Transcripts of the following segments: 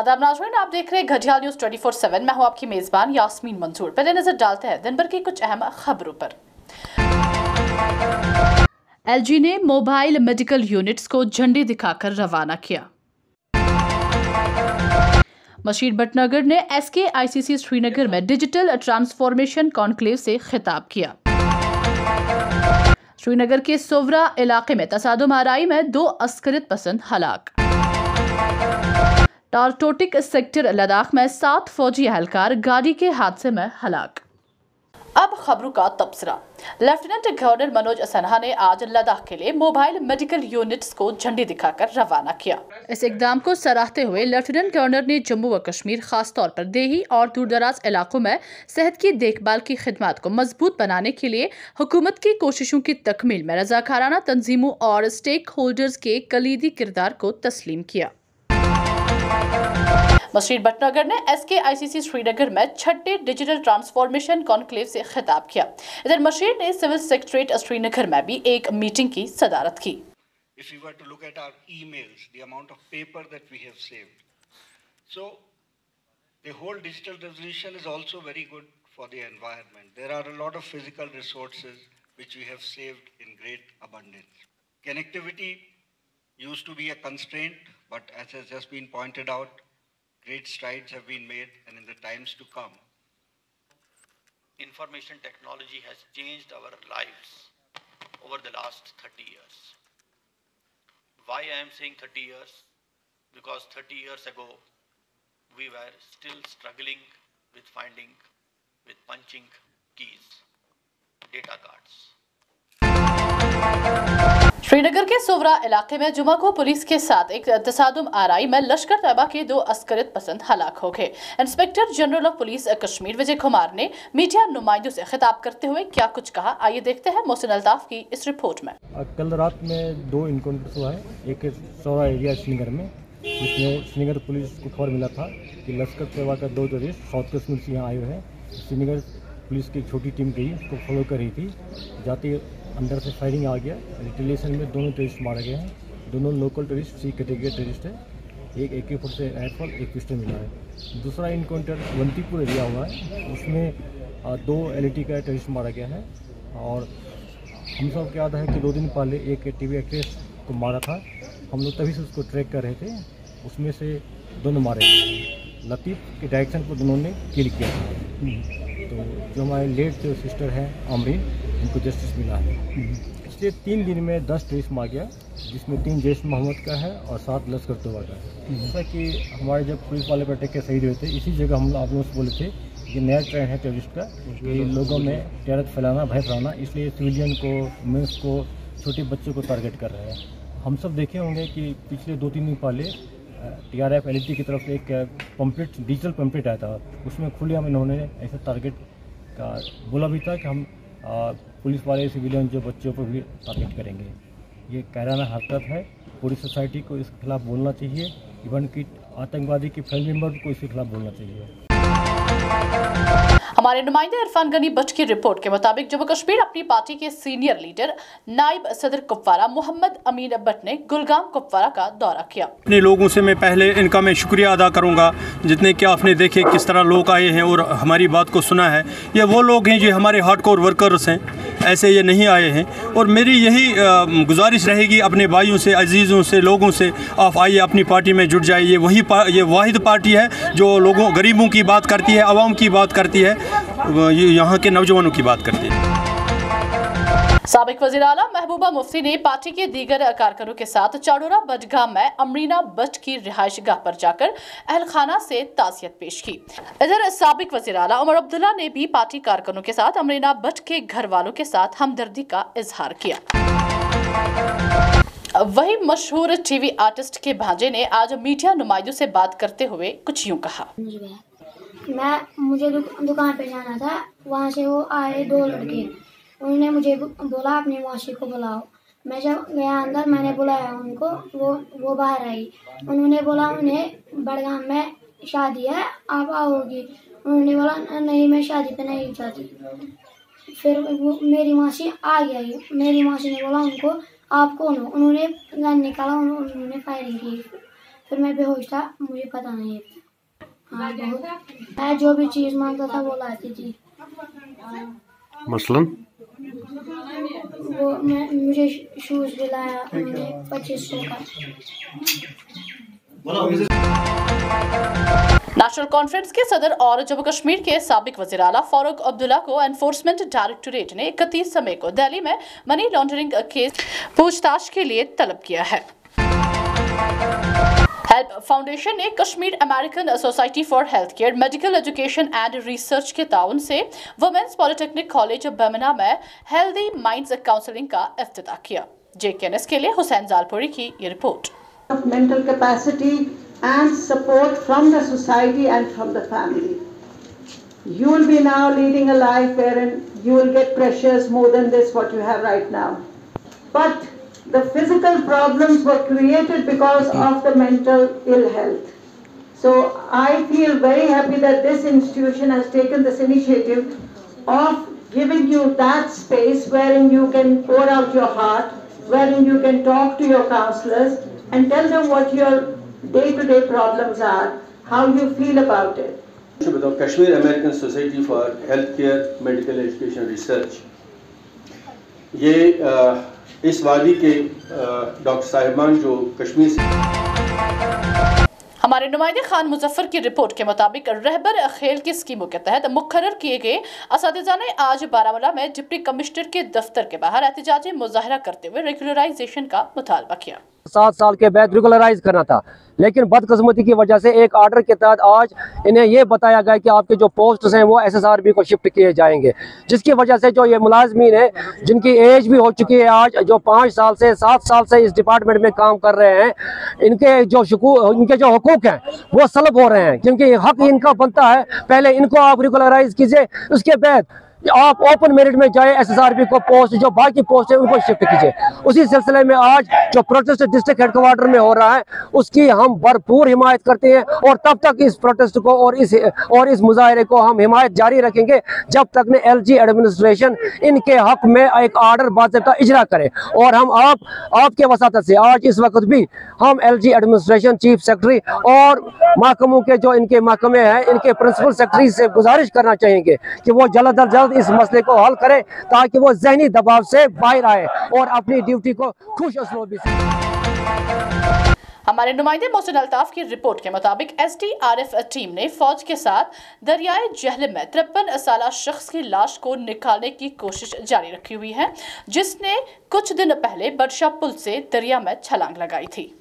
आदाब नाज़रीन, आप देख रहे हैं घड़ियाल न्यूज़ 24/7। मैं हूं आपकी मेज़बान यास्मीन मंसूर। पहले नजर डालते हैं दिन भर की कुछ अहम खबरों पर। एलजी ने मोबाइल मेडिकल यूनिट्स को झंडी दिखाकर रवाना किया। मशीर भटनागर ने SKICC श्रीनगर में डिजिटल ट्रांसफॉर्मेशन कॉन्क्लेव से खिताब किया। श्रीनगर के सोवरा इलाके में तसादुम आराई में 2 अस्करियत पसंद हलाक। टारटोटिक सेक्टर लद्दाख में 7 फौजी एहलकार गाड़ी के हादसे में हलाक। अब खबरों का तबसरा। लेफ्टिनेंट गवर्नर मनोज सिन्हा ने आज लद्दाख के लिए मोबाइल मेडिकल यूनिट्स को झंडी दिखाकर रवाना किया। इस इकदाम को सराहते हुए लेफ्टिनेंट गवर्नर ने जम्मू व कश्मीर, खास तौर पर देही और दूरदराज इलाकों में सेहत की देखभाल की खिदमत को मजबूत बनाने के लिए हुकूमत की कोशिशों की तकमील में रजाकाराना तंजीमों और स्टेक होल्डर्स के कलीदी किरदार को तस्लीम किया। मशीर भटनागर ने SKICC श्रीनगर में 6ठे डिजिटल ट्रांसफॉर्मेशन कॉन्क्लेव से खिताब किया। इधर मशीर ने सिविल सेक्रेटरीट श्रीनगर में भी एक मीटिंग की सदारत की। If we were to look at our emails, the amount of paper that we have saved. So the whole digital revolution is also very good for the environment. There are a lot of physical resources which we have saved in great abundance. Connectivity used to be a constraint, but as has just been pointed out, great strides have been made, and in the times to come, information technology has changed our lives over the last 30 years. Why I am saying 30 years? Because 30 years ago, we were still struggling with punching keys, data cards. Srinagar के सोवरा इलाके में जुमा को police के साथ एक तसादुम आराई में लश्कर तैयबा के 2 अस्करियत पसंद हलाक हो गए। Inspector general of police Kashmir Vijay Kumar ने मीडिया नुमाइंदों से खिताब करते हुए क्या कुछ कहा, आइए देखते हैं मोहसिन अल्ताफ की इस रिपोर्ट में। कल रात में 2 इनकाउंटर्स हुआ है। एक सोवरा एरिया श्रीनगर में, जिसमें श्रीनगर पुलिस को खबर मिला था कि लश्कर तैयबा का 2 टेररिस्ट साउथ कश्मीर से यहाँ आए हुए हैं। श्रीनगर पुलिस की एक छोटी टीम गई, उसको फॉलो कर रही थी। जाते अंदर से फायरिंग आ गया। रिटेलिएशन में 2 टेररिस्ट मारे गए हैं। दोनों local terrorist, C category terrorist है। एक AK-47 राइफल, एक पिस्टल मिला है। दूसरा इनकाउंटर वंतीपुर एरिया हुआ है, उसमें 2 LAT का टेररिस्ट मारा गया है। और हम सब को याद है कि 2 दिन पहले एक TV एक्ट्रेस को मारा था। हम लोग तभी से उसको ट्रैक कर रहे थे। उसमें से दोनों मारे गए। लतीफ़ के डायरेक्शन पर दोनों ने किल किया था। तो जो हमारे लेट जो सिस्टर हैं अमरीन, उनको जस्टिस मिला है। इसलिए 3 दिन में 10 टेररिस्ट मार गया, जिसमें 3 जैश मोहम्मद का है और 7 लश्कर तैयबा का है। जैसा कि हमारे जब पुलिस वाले पर अटैक के शहीद हुए थे, इसी जगह हम आप लोगों से बोले थे कि नया ट्रेंड है टेररिस्ट का, कि लोगों में टेरर फैलाना, भय फैलाना, इसलिए सिविलियन को, वुमेंस को, छोटे बच्चों को टारगेट कर रहे हैं। हम सब देखे होंगे कि पिछले 2-3 दिन पहले TRF LAT की तरफ से एक पम्पलेट, डिजिटल पम्पलेट आया था। उसमें खुलेआम इन्होंने ऐसा टारगेट का बोला भी था कि हम पुलिस वाले सिविलियन जो बच्चों पर भी टारगेट करेंगे। ये कायराना हरकत है। पूरी सोसाइटी को इसके खिलाफ बोलना चाहिए। इवन कि आतंकवादी के फैमिली मेम्बर को इसके खिलाफ बोलना चाहिए। हमारे नुमाइंदे इरफान गनी बट की रिपोर्ट के मुताबिक जम्मू कश्मीर अपनी पार्टी के सीनियर लीडर नायब सदर कुपवारा मोहम्मद अमीन बट ने गुलगाम कुपवारा का दौरा किया। अपने लोगों से मैं पहले इनका मैं शुक्रिया अदा करूंगा, जितने कि आपने देखे किस तरह लोग आए हैं और हमारी बात को सुना है। ये वो लोग हैं जो हमारे हार्डकोर वर्कर्स हैं, ऐसे ये नहीं आए हैं। और मेरी यही गुजारिश रहेगी अपने भाइयों से, अजीज़ों से, लोगों से, आप आइए अपनी पार्टी में जुट जाइए। ये वाहिद पार्टी है जो लोगों, गरीबों की बात करती है, आवाम की बात करती है, यहाँ के नौजवानों की बात करती है। साबिक वज़ीर आला महबूबा मुफ्ती ने पार्टी के दीगर कारकुनों के साथ चाडोरा बडगाम में अमरीना बट की रिहाइशगाह पर जाकर अहलखाना से ताज़ियत पेश की। इधर साबिक वज़ीर आला उमर अब्दुल्ला ने भी पार्टी कारकुनों के साथ अमरीना बट के घर वालों के साथ हमदर्दी का इजहार किया। वही मशहूर TV आर्टिस्ट के भांजे ने आज मीडिया नुमाइंदों से बात करते हुए कुछ यूँ कहा। मुझे दुकान पे जाना था, वहाँ से वो आए 2 लड़के। उन्होंने मुझे बोला अपनी मौसी को बुलाओ। मैं जब गया अंदर, मैंने बुलाया उनको, वो बाहर आई। उन्होंने बोला उन्हें बड़गाम में शादी है, आप आओगी? उन्होंने बोला नहीं, मैं शादी पे नहीं जाती। फिर मेरी मौसी आ गई। मेरी मौसी ने बोला उनको आप कौन हो? उन्होंने गन निकाला, उन्होंने फायरिंग की। फिर मैं बेहोश था, मुझे पता नहीं है। हाँ बहुत, मैं जो भी चीज़ मांगता था वो लाती थी। मसलन वो मुझे शूज़ दिलाया उन्होंने 2500 का। नेशनल कॉन्फ्रेंस के सदर और जम्मू कश्मीर के साबिक वज़ीर आला फारूक अब्दुल्ला को एनफोर्समेंट डायरेक्टोरेट ने 31 मई को दिल्ली में मनी लॉन्ड्रिंग केस पूछताछ के लिए तलब किया है। हेल्प फाउंडेशन ने Kashmir American society for health care, medical education and research के ताउन से वुमेन्स पॉलिटेक्निक कॉलेज बमना में हेल्दी माइंड्स काउंसलिंग का इफ्तिताह किया। JKNS के लिए हुसैन जालपुरी की ये report. Mental capacity and support from the society and from the family. You will be now leading a life wherein you will get pressures more than this what you have right now. But the physical problems were created because of the mental ill health. So I feel very happy that this institution has taken this initiative of giving you that space wherein you can pour out your heart, wherein you can talk to your counselors and tell them what your day-to-day problems are, how you feel about it. Kashmir American Society for Healthcare, Medical Education Research, ये इस वादी के doctor साहिबान जो कश्मीर से। हमारे नुमाइंदे खान मुजफ्फर की रिपोर्ट के मुताबिक रहबर खेल की स्कीमों के तहत मुकर्रर किए गए असातिज़ा ने आज बारामूला में डिप्टी कमिश्नर के दफ्तर के बाहर एहतजाजी मुजाहरा करते हुए रेगुलराइजेशन का मुतालबा किया। 7 साल के बाद रेगुलराइज करना था, लेकिन बदकिस्मती की वजह से एक आर्डर के तहत आज इन्हें ये बताया गया कि आपके जो पोस्ट्स हैं वो SSRB को शिफ्ट किए जाएंगे, जिसकी वजह से जो ये मुलाजमीन है जिनकी एज भी हो चुकी है, आज जो 5 साल से 7 साल से इस डिपार्टमेंट में काम कर रहे हैं, इनके जो हुकूक हैं वो सलब हो रहे हैं, क्योंकि हक इनका बनता है। पहले इनको आप रेगुलराइज कीजिए, उसके बाद आप ओपन मेरिट में जाए, SSRB को पोस्ट जो बाकी पोस्ट है उनको शिफ्ट कीजिए। उसी सिलसिले में आज जो प्रोटेस्ट डिस्ट्रिक्ट हेडक्वार्टर में हो रहा है उसकी हम भरपूर हिमायत करते हैं और तब तक इस प्रोटेस्ट को और इस मुजाहरे को हम हिमायत जारी रखेंगे जब तक ने LG एडमिनिस्ट्रेशन इनके हक में एक आर्डर बाज़ाब्ता इजरा करे। और हम आपके वसातत से आज इस वक्त भी हम LG एडमिनिस्ट्रेशन चीफ सेक्रेटरी और महकमों के जो इनके महकमे हैं इनके प्रिंसिपल सेक्रेटरी से गुजारिश करना चाहेंगे कि वो जल्द अज जल्द इस मसले को हल करें ताकि वो ज़हनी दबाव से बाहर आए और अपनी ड्यूटी को खुश उसलूबी से। हमारे नुमाइंदे मोहसिन अल्ताफ की रिपोर्ट के मुताबिक SDRF टीम ने फौज के साथ दरियाए जहलम में 53 साला शख्स की लाश को निकालने की कोशिश जारी रखी हुई है, जिसने कुछ दिन पहले बरशा पुल से दरिया में छलांग लगाई थी।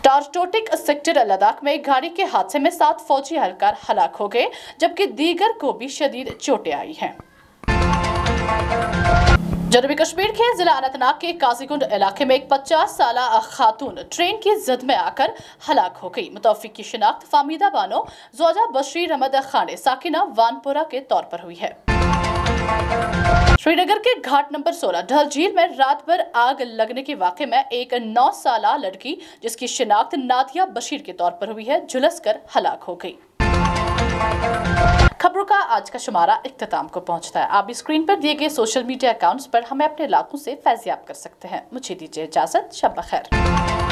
टारटोटिक सेक्टर लद्दाख में गाड़ी के हादसे में 7 फौजी एहलकार हलाक हो गए, जबकि दीगर को भी शदीद चोटें आई हैं। जनूबी कश्मीर के जिला अनंतनाग के काजीगुंड इलाके में एक 50 साला खातून ट्रेन की जद में आकर हलाक हो गई। मुतवफ़्फ़ी की शिनाख्त फामीदा बानो ज़ौजा बशीर अहमद खाने साकिना वानपुरा के तौर पर हुई है। श्रीनगर के घाट नंबर 16 ढल झील में रात भर आग लगने के वाक़े में एक 9 साला लड़की जिसकी शिनाख्त नादिया बशीर के तौर पर हुई है, झुलसकर हलाक हो गई। खबरों का आज का शुमारा इख्तिताम को पहुंचता है। आप भी स्क्रीन पर दिए गए सोशल मीडिया अकाउंट्स पर हमें अपने इलाकों से फैज़याब कर सकते हैं। मुझे दीजिए इजाज़त, शब बखैर।